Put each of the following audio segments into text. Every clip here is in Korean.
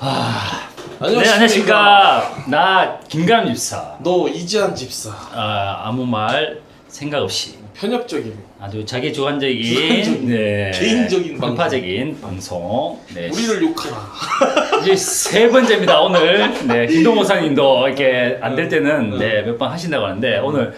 네, 안녕하십니까. 나 김가람 집사. 너 이지한 집사. 아무 말 생각 없이 편협적인 아주 자기 주관적인, 네, 개인적인 편파적인 방송. 네, 우리를 욕하라. 이제 세 번째입니다 오늘. 네, 김동호 사님도 이렇게 안 될 때는 네, 몇 번 하신다고 하는데 오늘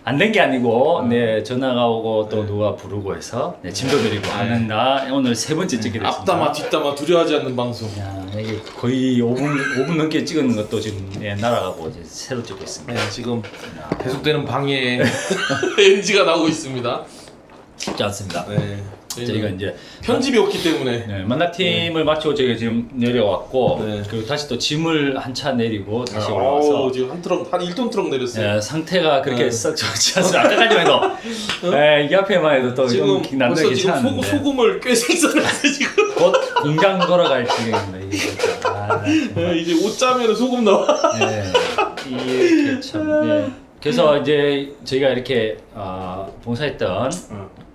안 된 게 아니고 네, 전화가 오고 또 누가 부르고 해서 네, 짐도 드리고 하는 날 오늘 세 번째 찍게 됐습니다. 앞담아 뒷담아 두려워하지 않는 방송. 야, 이게 거의 5분 넘게 찍은 것도 지금 네, 날아가고 이제 새로 찍고 있습니다. 네, 지금 계속되는 방해에 NG가 나오고 있습니다. 쉽지 않습니다. 네. 저희가 이제 편집이 없기 때문에 네, 만나팀을 마치고 저희가 지금 내려왔고 네. 그리고 다시 또 짐을 한 차 내리고 다시 어우, 올라와서 지금 한 1톤 트럭 내렸어요. 네, 상태가 그렇게 네. 썩 좋지 않습니다. 아까까지만 해도 네, 이 앞에만 해도 또 지금 좀 남자 벌써 지금 괜찮은데 소금을 꽤 생산했어요 지금. 곧 공장 돌아갈 지경입니다. 이게 진짜. 네, 이제 옷 짜면 소금 나와. 네, 이게 참. 네. 그래서 이제 저희가 이렇게 봉사했던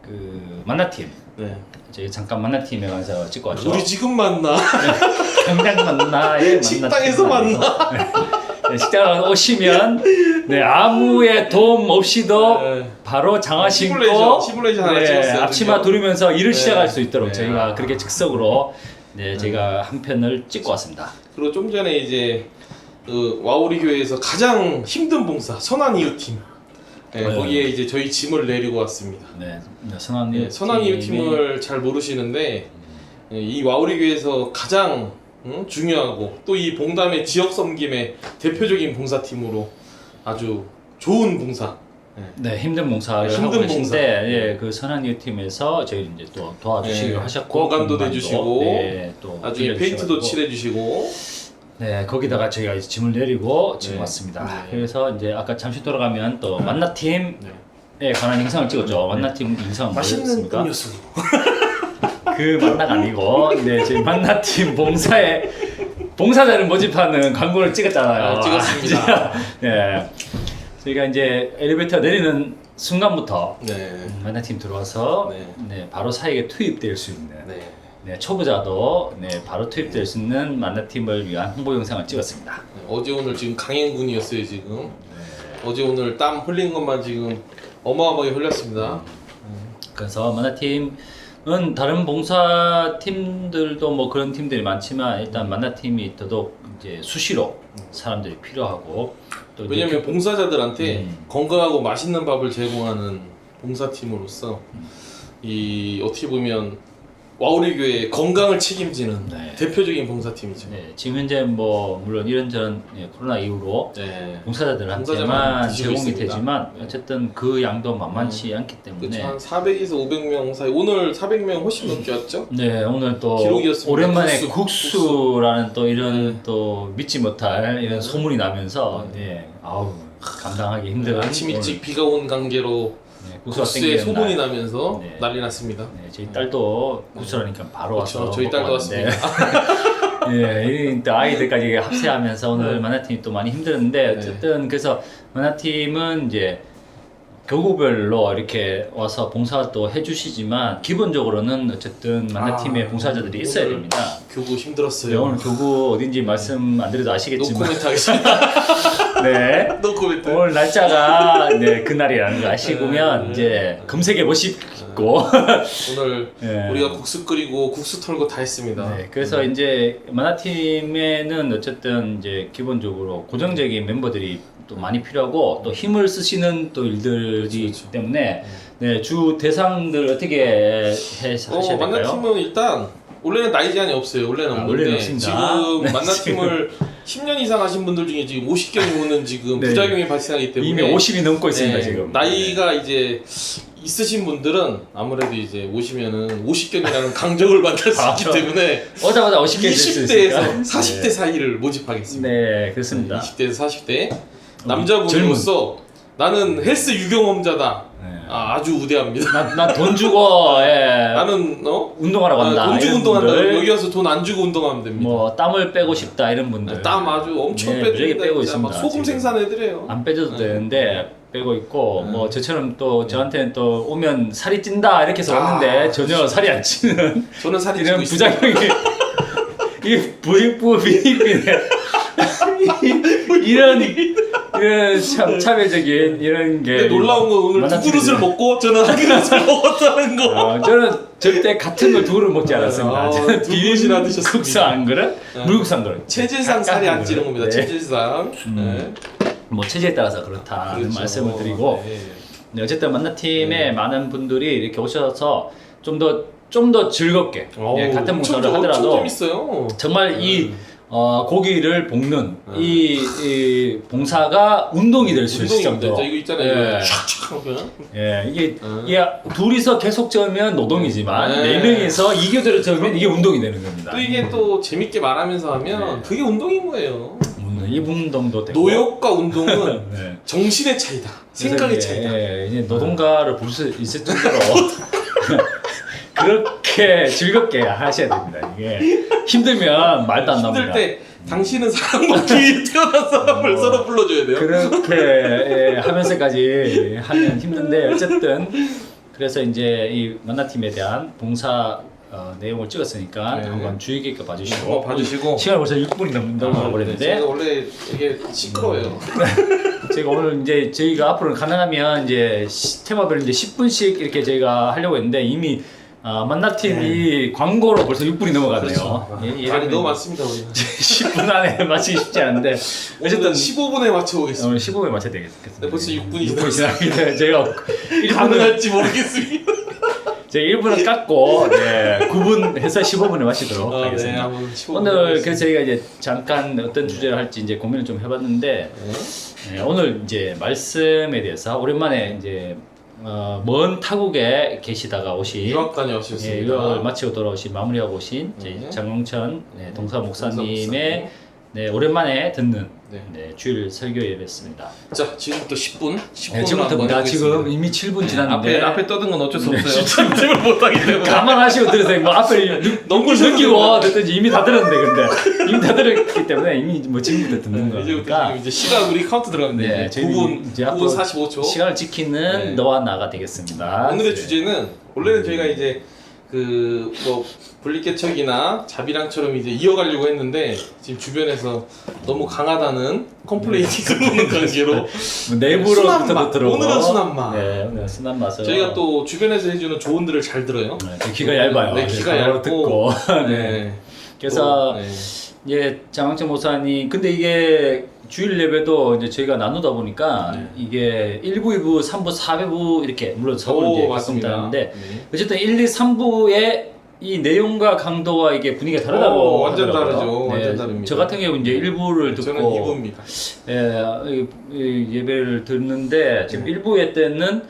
그 만나팀. 네. 저희 잠깐 만나팀에 가서 찍고 왔죠. 우리 지금 만나. 당장 만나의 식당에서 만나. 네, 식당 오시면 네, 아무의 도움 없이도 네. 바로 장화 신고 시뮬레이션 하나 찍었어요. 앞치마 두르면서 일을 네. 시작할 수 있도록 네. 저희가 그렇게 즉석으로 네, 제가 한 편을 찍고 왔습니다. 그리고 좀 전에 이제 그 와우리 교회에서 가장 힘든 봉사 선한 이웃 팀. 네, 네. 거기에 이제 저희 짐을 내리고 왔습니다. 네, 선한 네, 선한 이웃 팀을 잘 모르시는데 이 와우리 교회에서 가장 중요하고 또 이 봉담의 지역 섬김의 대표적인 봉사팀으로 아주 좋은 봉사. 네, 힘든 봉사를 네, 하고 힘든 계신데 봉사. 예, 그 선한 이웃 팀에서 저희 이제 또 도와주시기로 네, 하셨고 공간도 내주시고 네, 또 나중에 페인트도 빌려주셔가지고 칠해주시고. 네, 거기다가 저희가 이제 짐을 내리고 지금 네. 왔습니다. 네. 그래서 이제 아까 잠시 돌아가면 또 만나팀에 네. 관한 영상을 찍었죠. 만나팀 영상은 맛있는 뭐였습니까? 음료수. 그 만나가 아니고, 네, 저희 만나팀 봉사자를 모집하는 광고를 찍었잖아요. 아, 찍었습니다. 네, 저희가 이제 엘리베이터 내리는 순간부터 네. 만나팀 들어와서 네. 네, 바로 사익에 투입될 수 있는. 네. 네, 초보자도 네, 바로 투입될 수 있는 만나팀을 위한 홍보 영상을 찍었습니다. 어제 오늘 지금 강행군이었어요 지금. 어제 오늘 땀 흘린 것만 지금 어마어마하게 흘렸습니다. 그래서 만나팀은 다른 봉사팀들도 뭐 그런 팀들이 많지만 일단 만나팀이 더더욱 이제 수시로 사람들이 필요하고 또 왜냐면 이제 봉사자들한테 건강하고 맛있는 밥을 제공하는 봉사팀으로서 이 어떻게 보면 와우리 교회의 건강을 책임지는 네. 대표적인 봉사팀이죠. 네, 지금 현재 뭐 물론 이런저런 코로나 이후로 네. 봉사자들한테만 봉사자만 드시고 제공이 있습니다. 되지만 어쨌든 그 양도 만만치 않기 때문에 그렇죠. 한 400에서 500명 사이. 오늘 400명 훨씬 넘게 왔죠? 네, 오늘 또 기록이었습니다. 오랜만에 국수. 국수라는 또 이런 네. 또 믿지 못할 이런 소문이 나면서 네, 아우 감당하기 힘든 아침 오늘, 일찍 비가 온 관계로 네, 국수가 국수에 땡기는 소문이 날. 나면서 네. 난리 났습니다. 네, 저희 딸도 국수라니까 바로 그렇죠. 와서 저희 먹고 딸도 왔는데. 왔습니다. 예, 또 아이들까지 합세하면서 오늘 네. 만나팀이 또 많이 힘들었는데 어쨌든 그래서 만나팀은 이제 교구별로 이렇게 와서 봉사 또 해주시지만 기본적으로는 어쨌든 만나팀에 봉사자들이 있어야 오늘 됩니다. 교구 네, 힘들었어요. 오늘 교구 어딘지 말씀 안 드려도 아시겠지만 노코멘트 하겠습니다. 네. 노코멘트. 오늘 날짜가 네, 그날이라는 걸 아시고면 네. 이제 검색해 보시고 오늘 네. 우리가 국수 끓이고 국수 털고 다 했습니다. 네, 그래서 이제 만화팀에는 어쨌든 이제 기본적으로 고정적인 멤버들이 또 많이 필요하고 또 힘을 쓰시는 또 일들이 있기 때문에 네, 주 대상들 어떻게 하셔야 될까요? 만나팀은 일단 원래는 나이 제한이 없어요. 원래는 없는데 원래는 없습니다. 지금 네, 만나팀을 10년 이상 하신 분들 중에 지금 50경이 오는 지금 네. 부작용이 발생하기 때문에 이미 50이 넘고 있습니다. 네, 지금 나이가 이제 있으신 분들은 아무래도 이제 오시면은 50경이라는 강적을 만날 수 있기 그렇죠. 때문에 오자마자 50개 될수 있으니까. 20대에서 40대 사이를 모집하겠습니다. 네, 그렇습니다. 20대에서 40대 남자분으로서 나는 헬스 유경험자다. 네. 아주 우대합니다. 나 돈 주고 예, 나는 운동하러 간다. 돈 주고 이런 운동한다. 분들, 여기 와서 돈 안 주고 운동하면 됩니다. 뭐 땀을 빼고 싶다 이런 분들 땀 아주 엄청 네, 빼줍니다. 빼고 진짜 막 있습니다, 소금 지금. 생산해드려요. 안 빼줘도 되는데 빼고 있고 뭐 저처럼 또 저한테는 또 오면 살이 찐다 이렇게 해서 왔는데 전혀 살이 안 찌는 저는 살이 찌고 이런 있습니다. 부작용이 이 부익부 비익비네. 이런 참 차별적인 이런 게. 근데 놀라운 건 오늘 두 그릇을 먹고 저는 한 그릇을 먹었다는 거. 저는 절대 같은 걸 두 그릇 먹지 않았습니다. 저는 두 그릇이나 드셨습니다. 국산 그릇, 물국산 그릇. 체질상 살이 안 찌는 겁니다. 네. 체질상. 네. 뭐 체질에 따라서 그렇다는 그렇죠. 말씀을 드리고. 네. 네, 어쨌든 만나팀에 많은 분들이 이렇게 오셔서 좀 더 즐겁게 예, 같은 봉사를 하더라도 엄청 재밌어요. 정말 이 고기를 볶는 이 봉사가 운동이 될 수 있을 정도로. 이거 있잖아요. 예. 샥샥 하면. 예, 이게 둘이서 계속 저으면 노동이지만 네. 4명이서 이교대로 저으면 이게 운동이 되는 겁니다. 또 이게 또 재밌게 말하면서 하면 그게 운동인 거예요. 이 운동도 되고 노역과 운동은 네. 정신의 차이다. 생각의 그래서 차이다. 예, 이제 노동가를 볼 수 있을 정도로 그렇게 즐겁게 하셔야 됩니다. 이게 힘들면 말도 안 나옵니다. 힘들 때 당신은 사랑받기 위해 태어난 사람을 서로 불러줘야 돼요. 그렇게 하면서까지 하면 힘든데 어쨌든 그래서 이제 이 만나팀에 대한 봉사 내용을 찍었으니까 네. 한번 주의 깊게 봐주시고 한번 봐주시고. 시간 벌써 6분이 넘어버렸는데 제가 원래 이게 시끄러워요. 제가 오늘 이제 저희가 앞으로는 가능하면 이제 테마별 이제 10분씩 이렇게 저희가 하려고 했는데 이미 만나팀이 광고로 벌써 6분이 넘어갔네요. 아니 너무 많습니다 우리. 10분 안에 마치기 쉽지 않은데 어쨌든 어쨌든 15분에 맞춰보겠습니다. 오늘 15분에 맞춰야 되겠습니다. 네, 벌써 6분이 6분이 지났는데 제가 1분을 가능할지 모르겠습니다. 제가 1분을 깎고 9분 해서 15분에 마치도록 네, 하겠습니다. 한번 15분 오늘 해보겠습니다. 그래서 저희가 이제 잠깐 어떤 주제를 할지 이제 고민을 좀 해봤는데 오늘 이제 말씀에 대해서 오랜만에 이제 먼 타국에 계시다가 오신 유학 다녀오셨습니다. 유학을 마치고 돌아오신 마무리하고 오신 네. 장용천 동사 목사님의 목사님. 오랜만에 듣는 네. 주일 설교 예배였습니다. 자 지금부터 10분. 10분 지금부터입니다. 지금 이미 7분 지났는데 앞에 떠든 건 어쩔 수 없어요. 편집을 못하기 때문에. 감안하시고 들으세요. 뭐 앞에 너무 느끼고 듣든지 이미 다 들었는데 근데 이미 다 들었기 때문에 이미 뭐 지금부터 듣는 이제부터 거니까 지금 이제 시간 우리 카운트 들어갑니다. 네, 이제 저희는 9분 이제 9분 앞으로 45초. 시간을 지키는 네. 너와 나가 되겠습니다. 오늘의 네. 주제는 원래는 저희가 이제 그 뭐 분리개척이나 자비랑처럼 이제 이어가려고 했는데 지금 주변에서 너무 강하다는 컴플레인이 들어오는 관계로 뭐 내부로부터 들어오고 오늘은 순한 맛. 네, 오늘 순한 맛을 저희가 또 주변에서 해주는 조언들을 잘 들어요. 네, 귀가 얇아요. 네, 귀가 바로 얇고. 듣고 네. 네. 그래서 또, 네. 이제 장황철 목사님 근데 이게 주일 예배도 이제 저희가 나누다 보니까 네. 이게 1부, 2부, 3부, 4부 이렇게 물론 4부는 이제 가끔 맞습니다. 다는데 네. 어쨌든 1, 2, 3부의 이 내용과 강도와 이게 분위기가 다르다고 완전 하더라고요. 다르죠. 완전 다릅니다. 저 같은 경우 이제 1부를 저는 듣고 2부입니다. 이 예배를 듣는데 지금 1부의 때는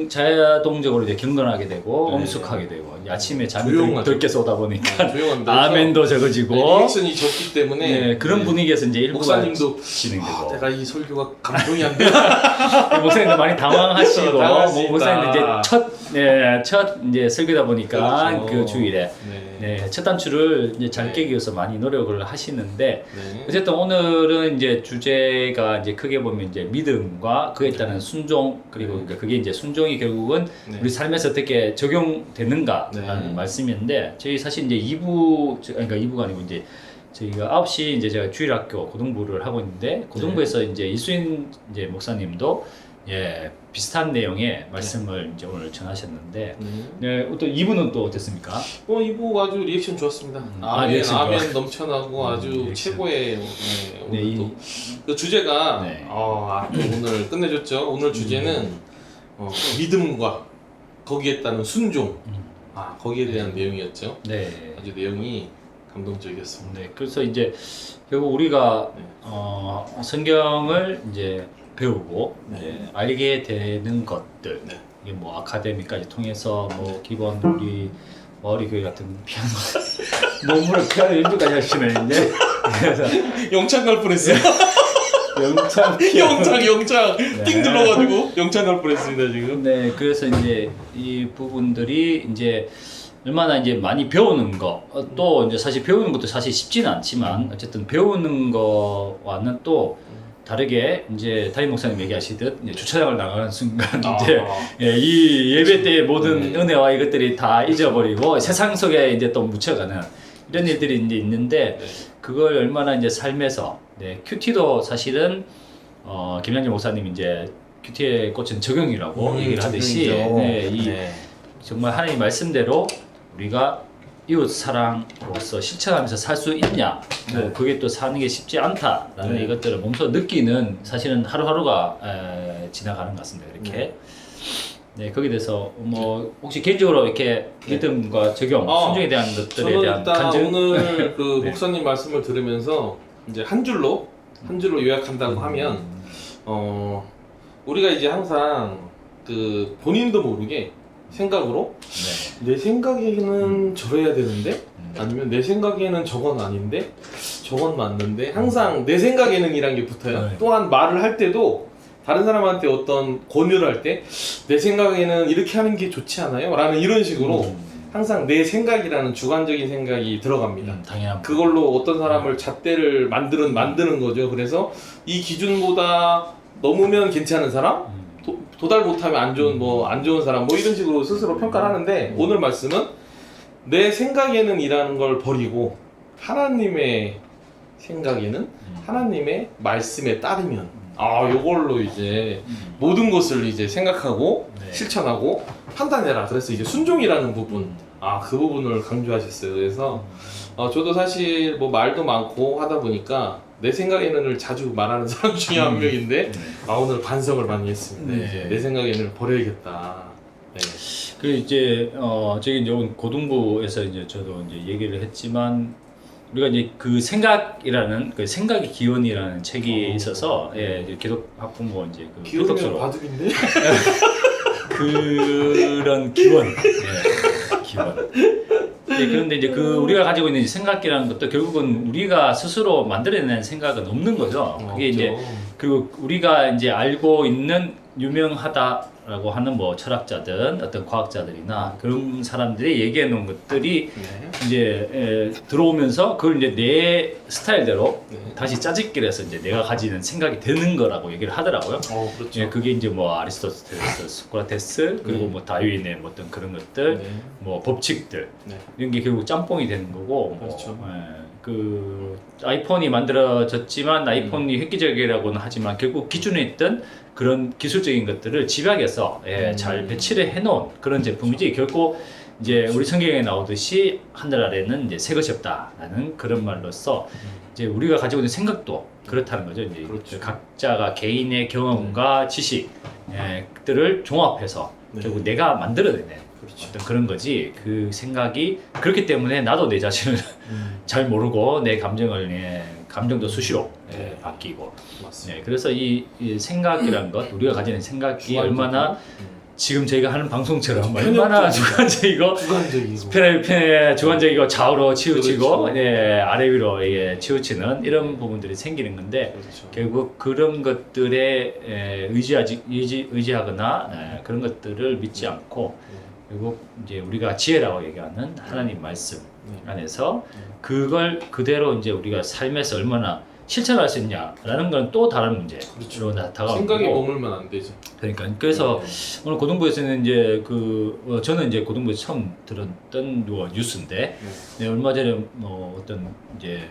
자동적으로 이제 경건하게 되고 네. 엄숙하게 되고 아침에 잠이 조용하죠. 덜 깨서 오다 보니까 조용한데 아멘도 적어지고 리액션이 적기 때문에 네, 그런 분위기에서 이제 일부가 목사님도 진행되고 내가 이 설교가 감동이 안 돼. 목사님도 많이 당황하시고 당황하시다. 목사님도 이제 첫 이제 설교다 보니까 그렇죠. 그 주일에 첫 단추를 이제 잘 네. 깨기 위해서 많이 노력을 하시는데 네. 어쨌든 오늘은 이제 주제가 이제 크게 보면 이제 믿음과 그에 따른 순종 그리고 그게 이제 순종이 결국은 네. 우리 삶에서 어떻게 적용되는가라는 네. 말씀이었는데 저희 사실 이제 2부 그러니까 2부가 아니고 이제 저희가 9시 이제 제가 주일학교 고등부를 하고 있는데 고등부에서 이제 이수인 이제 목사님도 비슷한 내용의 말씀을 이제 오늘 전하셨는데 또 2부는 또 어땠습니까? 이부 아주 리액션 좋았습니다. 리액션 아멘 넘쳐나고 아주 리액션. 최고의 오늘 네, 또 그 주제가 네. 또 오늘 끝내줬죠. 오늘 주제는 믿음과 거기에 따른 순종. 거기에 대한 내용이었죠. 네. 아주 내용이 감동적이었습니다. 네, 그래서 이제 결국 우리가 네. 성경을 이제 배우고 네. 이제 알게 되는 것들 네. 이게 뭐 아카데미까지 통해서 뭐 기본 우리 마을이 교회 같은 피아노 몸으로 피아노 연주까지 하시네 이제 그래서 영창 갈 뻔했어요. 영창 피아노 영창 네. 띵 눌러가지고 영창 갈 뻔했습니다 지금. 네, 그래서 이제 이 부분들이 이제 얼마나 이제 많이 배우는 거, 또 이제 사실 배우는 것도 사실 쉽지는 않지만 어쨌든 배우는 거와는 또 다르게 이제 담임 목사님 얘기하시듯 이제 주차장을 나가는 순간 이제 이 예배 때의 모든 은혜와 이것들이 다 잊어버리고 세상 속에 이제 또 묻혀가는 이런 일들이 이제 있는데 네. 그걸 얼마나 이제 삶에서 큐티도 사실은 김양재 목사님 이제 큐티의 꽃은 적용이라고 얘기를 하듯이 적용이죠. 정말 하나님 말씀대로 우리가 이웃 사랑으로서 실천하면서 살 수 있냐, 뭐 그게 또 사는 게 쉽지 않다라는 이것들을 몸소 느끼는 사실은 하루하루가 지나가는 것 같습니다. 이렇게 거기에 대해서 뭐 혹시 개인적으로 이렇게 믿음과 적용, 순종에 대한 것들에 저는 대한 일단 간증 오늘 그 목사님 말씀을 들으면서 이제 한 줄로 요약한다고 하면 우리가 이제 항상 그 본인도 모르게 생각으로 내 생각에는 저래야 되는데 아니면 내 생각에는 저건 아닌데 저건 맞는데 항상 내 생각에는 이란 게 붙어요. 또한 말을 할 때도 다른 사람한테 어떤 권유를 할 때 내 생각에는 이렇게 하는 게 좋지 않아요? 라는 이런 식으로 항상 내 생각이라는 주관적인 생각이 들어갑니다. 당연합니다. 그걸로 어떤 사람을 잣대를 만드는 거죠. 그래서 이 기준보다 넘으면 괜찮은 사람, 도달 못하면 안 좋은 사람, 뭐 이런 식으로 스스로 평가를 하는데 오늘 말씀은 내 생각에는 이라는 걸 버리고 하나님의 생각에는 하나님의 말씀에 따르면 요걸로 이제 모든 것을 이제 생각하고 실천하고 판단해라. 그래서 이제 순종이라는 부분, 그 부분을 강조하셨어요. 그래서 저도 사실 뭐 말도 많고 하다 보니까 내 생각에는을 자주 말하는 사람 중에 한 명인데 오늘 반성을 많이 했습니다. 이제 내 생각에는 버려야겠다. 그 이제 저기 이제 고등부에서 이제 저도 이제 얘기를 했지만 우리가 이제 그 생각이라는 그 생각의 기원이라는 책이 있어서 이제 기독 학부모 이제 그 기원이면 바둑인데 그런 기원, 기원. 그런데 이제 그 우리가 가지고 있는 생각이라는 것도 결국은 우리가 스스로 만들어낸 생각은 없는 거죠. 그게 이제 그리고 우리가 이제 알고 있는 유명하다라고 하는 뭐 철학자든 어떤 과학자들이나 그런 사람들이 얘기해 놓은 것들이 이제 들어오면서 그걸 이제 내 스타일대로 다시 짜집기를 해서 이제 내가 가지는 생각이 되는 거라고 얘기를 하더라고요. 그렇죠. 그게 이제 뭐 아리스토텔레스, 소크라테스 그리고 뭐 다윈의 뭐 어떤 그런 것들, 뭐 법칙들 이런 게 결국 짬뽕이 되는 거고. 그렇죠. 그 아이폰이 만들어졌지만 아이폰이 획기적이라고는 하지만 결국 기존에 있던 그런 기술적인 것들을 집약해서 잘 배치를 해놓은 그런 제품이지 결코 이제 우리 성경에 나오듯이 하늘 아래는 이제 새 것이 없다라는 그런 말로써 이제 우리가 가지고 있는 생각도 그렇다는 거죠. 이제 그렇죠. 각자가 개인의 경험과 지식들을 종합해서 결국 내가 만들어내는 어떤 그런 거지. 그 생각이 그렇기 때문에 나도 내 자신을 잘 모르고 내 감정도 수시로 바뀌고. 그래서 이 생각이란 것, 우리가 가지는 생각이 얼마나 지금 저희가 하는 방송처럼 얼마나 주관적이고 주관적이고 좌우로 치우치고 그렇죠. 아래 위로 치우치는 이런 부분들이 생기는 건데 결국 그런 것들에 의지하거나 그런 것들을 믿지 않고 결국 이제 우리가 지혜라고 얘기하는 하나님 말씀 안에서 그걸 그대로 이제 우리가 삶에서 얼마나 실천할 수 있냐라는 건 또 다른 문제로 다가오고 생각에 머물면 안 되죠. 그러니까 그래서 오늘 고등부에서는 이제 저는 이제 고등부에서 처음 들었던 뉴스인데 얼마 전에 뭐 어떤 이제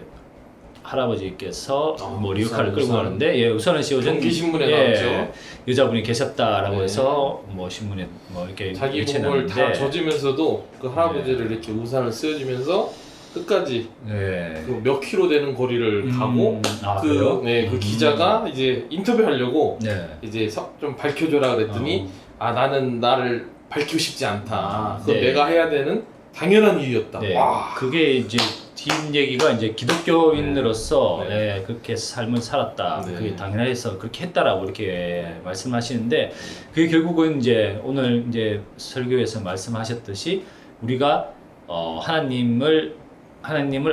할아버지께서 뭐 리어카를 끌고 가는데 우선은 경기신문에 나왔죠. 여자분이 계셨다라고 해서 뭐 신문에 뭐 이렇게 자기 몸을 다 젖으면서도 그 할아버지를 이렇게 우산을 쓰여주면서 끝까지 그 몇 킬로 되는 거리를 가고 그 기자가 이제 인터뷰하려고 이제 좀 밝혀줘라 그랬더니 나는 나를 밝히고 싶지 않다. 그건 내가 해야 되는 당연한 일이었다. 와. 그게 이제 뒷얘기가 이제 기독교인으로서 그렇게 삶을 살았다. 그게 당연해서 그렇게 했다라고 이렇게 말씀하시는데 그게 결국은 이제 오늘 이제 설교에서 말씀하셨듯이 우리가 하나님을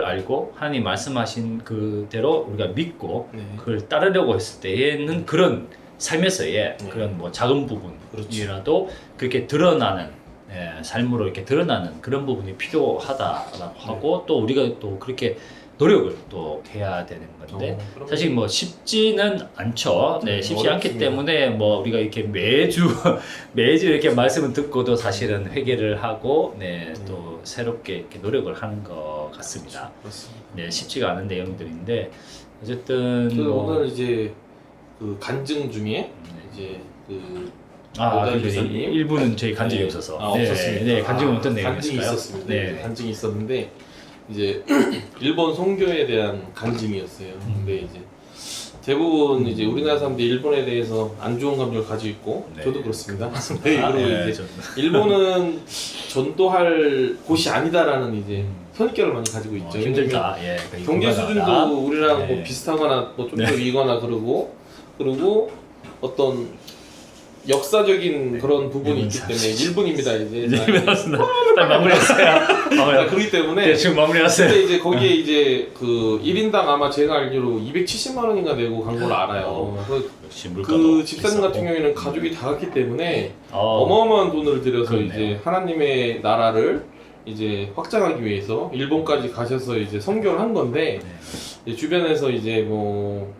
알고 하나님 말씀하신 그대로 우리가 믿고 그걸 따르려고 했을 때에는 그런 삶에서의 그런 뭐 작은 부분이라도 그렇게 드러나는 삶으로 이렇게 드러나는 그런 부분이 필요하다라고 하고 또 우리가 또 그렇게 노력을 또 해야 되는 건데 그럼 사실 뭐 쉽지는 않죠. 네, 쉽지 않기 어렵습니다. 때문에 뭐 우리가 이렇게 매주 이렇게 말씀을 듣고도 사실은 회개를 하고 네, 또 새롭게 이렇게 노력을 하는 것 같습니다. 그렇습니다. 네, 쉽지가 않은 내용들인데 어쨌든 그 뭐 오늘 이제 그 간증 중에 이제 그 노달 근데 기사님. 일부는 저희 간증이 네. 없어서 없었습니다. 네, 간증은 어떤 간증이 내용이었을까요? 있었습니다. 네. 간증이 있었는데 이제 일본 선교에 대한 간증이었어요. 근데 이제 대부분 이제 우리나라 사람들이 일본에 대해서 안 좋은 감정을 가지고 있고 네. 저도 그렇습니다. 네, 아, 그리고 네, 이제 일본은 전도할 곳이 아니다라는 이제 선입견을 많이 가지고 있죠. 힘들다. 예, 왜냐면 경제 수준도 우리랑 네. 뭐 비슷하거나 뭐 좀 더 위거나 그러고 어떤 역사적인 그런 부분이 있기 때문에 일본입니다 이제. 네, 맞습니다. 딱 마무리했어요. 그렇기 때문에 네, 지금 마무리했어요. 근데 이제 거기에 이제 그 1인당 아마 제가 알기로 270만 원인가 내고 간 걸로 알아요. 역시 그 물가도 집사님 비싸고. 같은 경우에는 가족이 다 갔기 때문에 어, 어마어마한 돈을 들여서 그렇네요. 이제 하나님의 나라를 이제 확장하기 위해서 일본까지 가셔서 이제 선교를 한 건데 네. 이제 주변에서 이제 뭐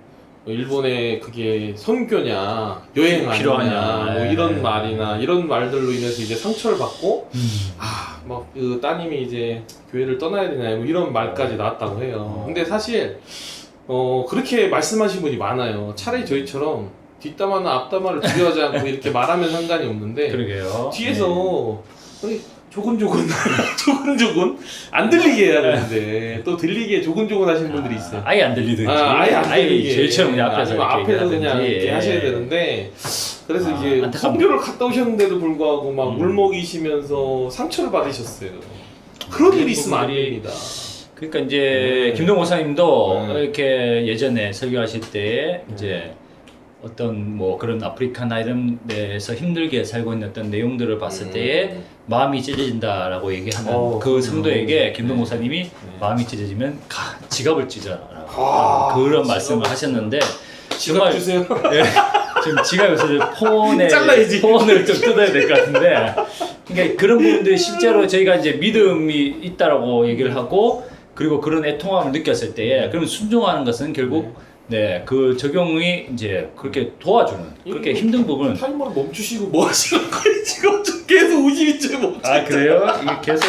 일본에 그게 선교냐 여행 아니냐 필요하냐. 뭐 네. 이런 말이나 이런 말들로 인해서 이제 상처를 받고 음. 막 그 따님이 이제 교회를 떠나야 되냐 뭐 이런 말까지 나왔다고 해요. 근데 사실 그렇게 말씀하신 분이 많아요. 차라리 저희처럼 뒷담화나 앞담화를 두려워하지 않고 이렇게 말하면 상관이 없는데 그러게요. 뒤에서 조근조근 조근조근 안 들리게 해야 되는데 또 들리게 조근조근 하시는 분들이 있어요. 아예 안 들리든지. 아예 안 들리게. 저희처럼 그냥 앞에서 아니면 앞에서 그냥 얘기하든지. 이렇게 하셔야 되는데 그래서 이제 안타깝네. 선교를 갔다 오셨는데도 불구하고 막 울먹이시면서 상처를 받으셨어요. 그런 일이 있으면 안 분들이 됩니다. 그러니까 이제 네. 김동 목사님도 네. 이렇게 예전에 설교하실 때 이제 어떤 뭐 그런 아프리카나 이런 데서 힘들게 살고 있는 어떤 내용들을 봤을 때에 마음이 찢어진다라고 얘기하는 그 성도에게 김동 목사님이 마음이 찢어지면 지갑을 찢어라 그런 말씀을 하셨는데 지갑 주세요. 예, 지금 지갑 요새 잘라야지. 폰을 좀 뜯어야 될 것 같은데 그러니까 그런 부분들이 실제로 저희가 이제 믿음이 있다라고 얘기를 하고 그리고 그런 애통함을 느꼈을 때에 그러면 순종하는 것은 결국 네, 그 적용이 이제 그렇게 도와주는 그렇게 힘든 부분. 타이머를 멈추시고 뭐 하시는 거예요? 지금 좀 계속 52초에 멈추. 아 그래요? 이게 계속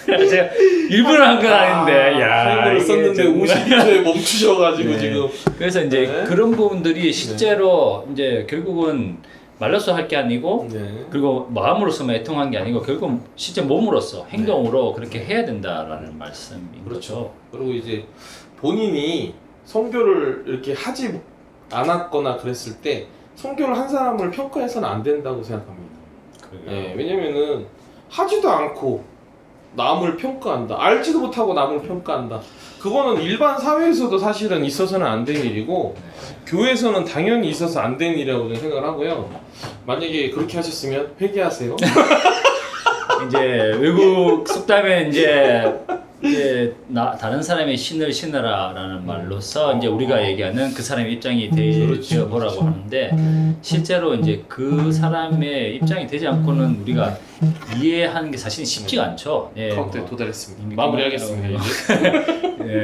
제가 일부러 한 건 아닌데, 야 타이머를 이게 썼는데 정말- 52초에 멈추셔가지고 네. 지금. 그래서 이제 네. 그런 부분들이 실제로 이제 결국은 말로써 할 게 아니고 네. 그리고 마음으로서만 애통한 게 아니고 결국 실제 몸으로서 행동으로 그렇게 해야 된다라는 말씀인 거죠. 그리고 이제 본인이 선교를 이렇게 하지 않았거나 그랬을 때 선교를 한 사람을 평가해서는 안 된다고 생각합니다. 네, 왜냐면은 하지도 않고 남을 평가한다. 알지도 못하고 남을 평가한다. 그거는 일반 사회에서도 사실은 있어서는 안 되는 일이고 교회에서는 당연히 있어서 안 되는 일이라고 저는 생각을 하고요. 만약에 그렇게 하셨으면 회개하세요. 이제 외국 속담에 이제 다른 사람의 신을 신으라라는 말로서 이제 우리가 얘기하는 그 사람의 입장이 되어 보라고 하는데 실제로 이제 그 사람의 입장이 되지 않고는 우리가 이해하는 게 사실 쉽지가 않죠. 예, 카운트에 뭐 도달했습니다. 이미 마무리하겠습니다. 이제.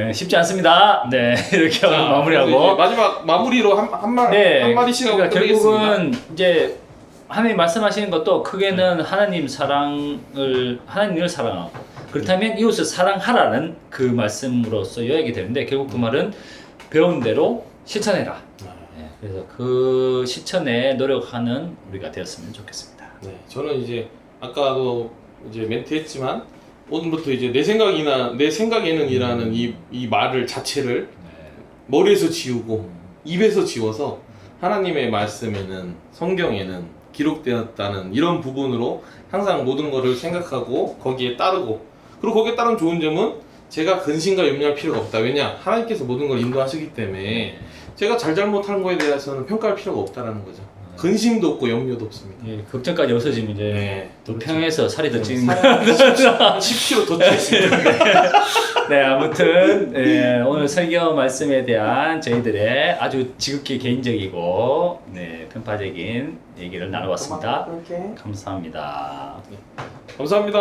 예, 쉽지 않습니다. 네, 이렇게 오늘 그래서 마무리하고 이제 마지막 마무리로 한 마디씩 하고 그러니까 끝내겠습니다. 결국은 이제 하나님 말씀하시는 것도 크게는 하나님을 사랑하고 그렇다면 이웃을 사랑하라는 그 말씀으로서 요약이 되는데 결국 그 말은 배운 대로 실천해라. 네, 그래서 그 실천에 노력하는 우리가 되었으면 좋겠습니다. 네, 저는 이제 아까도 이제 멘트했지만 오늘부터 이제 내 생각에는 이라는 이 말을 자체를 머리에서 지우고 입에서 지워서 하나님의 말씀에는 성경에는 기록되었다는 이런 부분으로 항상 모든 것을 생각하고 거기에 따르고 그리고 거기에 따른 좋은 점은 제가 근심과 염려할 필요가 없다. 왜냐? 하나님께서 모든 걸 인도하시기 때문에 제가 잘못하는 거에 대해서는 평가할 필요가 없다라는 거죠. 근심도 없고 염려도 없습니다. 예, 걱정까지 없어지면 이제 네, 또 그렇죠. 평에서 살이 더 찌는 거. 10kg 더 찌겠습니다. 네, 아무튼 오늘 설교 말씀에 대한 저희들의 아주 지극히 개인적이고 편파적인 얘기를 나눠봤습니다. 감사합니다. 감사합니다.